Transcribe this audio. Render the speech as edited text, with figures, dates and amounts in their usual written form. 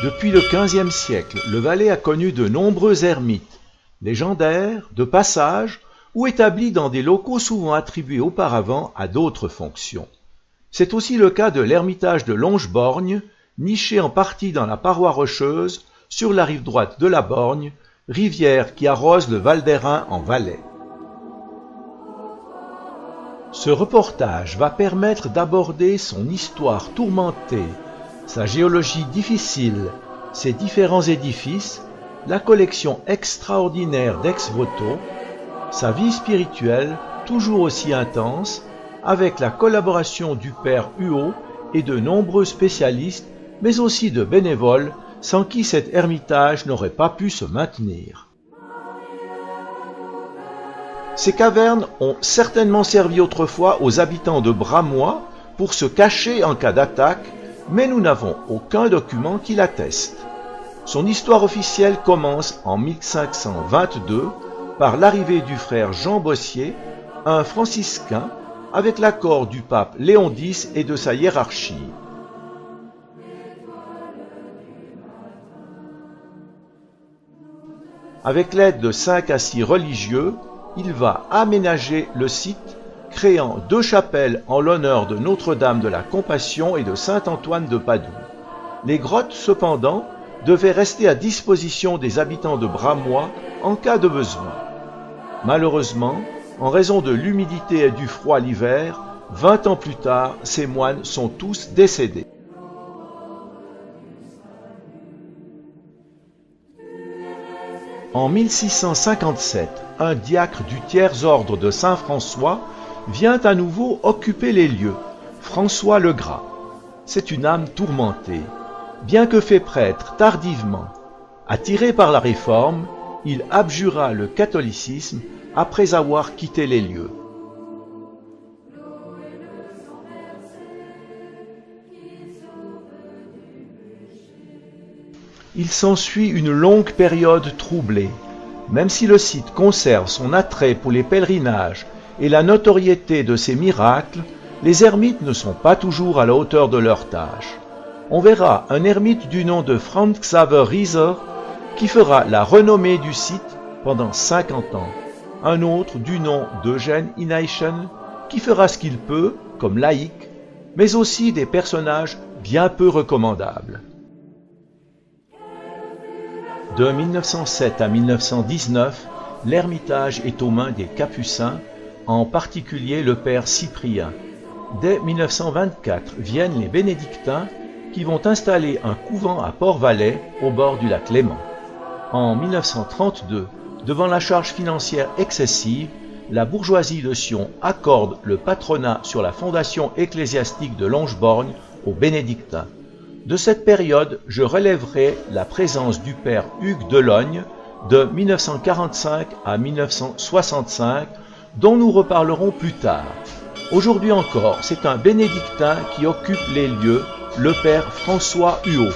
Depuis le XVe siècle, le Valais a connu de nombreux ermites, légendaires, de passage, ou établis dans des locaux souvent attribués auparavant à d'autres fonctions. C'est aussi le cas de l'ermitage de Longeborgne, niché en partie dans la paroi rocheuse, sur la rive droite de la Borgne, rivière qui arrose le Val d'Airain en Valais. Ce reportage va permettre d'aborder son histoire tourmentée, sa géologie difficile, ses différents édifices, la collection extraordinaire d'ex-voto, sa vie spirituelle toujours aussi intense, avec la collaboration du père Huot et de nombreux spécialistes, mais aussi de bénévoles, sans qui cet ermitage n'aurait pas pu se maintenir. Ces cavernes ont certainement servi autrefois aux habitants de Bramois pour se cacher en cas d'attaque, mais nous n'avons aucun document qui l'atteste. Son histoire officielle commence en 1522 par l'arrivée du frère Jean Bossier, un franciscain, avec l'accord du pape Léon X et de sa hiérarchie. Avec l'aide de 5 à 6 religieux, il va aménager le site, créant 2 chapelles en l'honneur de Notre-Dame de la Compassion et de Saint-Antoine de Padoue. Les grottes, cependant, devaient rester à disposition des habitants de Bramois en cas de besoin. Malheureusement, en raison de l'humidité et du froid l'hiver, 20 ans plus tard, ces moines sont tous décédés. En 1657, un diacre du tiers-ordre de Saint-François vient à nouveau occuper les lieux, François le Gras. C'est une âme tourmentée. Bien que fait prêtre tardivement, attiré par la Réforme, il abjura le catholicisme après avoir quitté les lieux. Il s'ensuit une longue période troublée. Même si le site conserve son attrait pour les pèlerinages et la notoriété de ses miracles, les ermites ne sont pas toujours à la hauteur de leur tâche. On verra un ermite du nom de Franz Xaver Rieser qui fera la renommée du site pendant 50 ans. Un autre du nom d'Eugène Ineichen qui fera ce qu'il peut comme laïc, mais aussi des personnages bien peu recommandables. De 1907 à 1919, l'ermitage est aux mains des Capucins, en particulier le père Cyprien. Dès 1924 viennent les bénédictins qui vont installer un couvent à Port-Valais au bord du lac Léman. En 1932, devant la charge financière excessive, la bourgeoisie de Sion accorde le patronat sur la fondation ecclésiastique de Longeborgne aux bénédictins. De cette période, je relèverai la présence du père Hugues Delogne de 1945 à 1965, dont nous reparlerons plus tard. Aujourd'hui encore, c'est un bénédictin qui occupe les lieux, le père François Huot.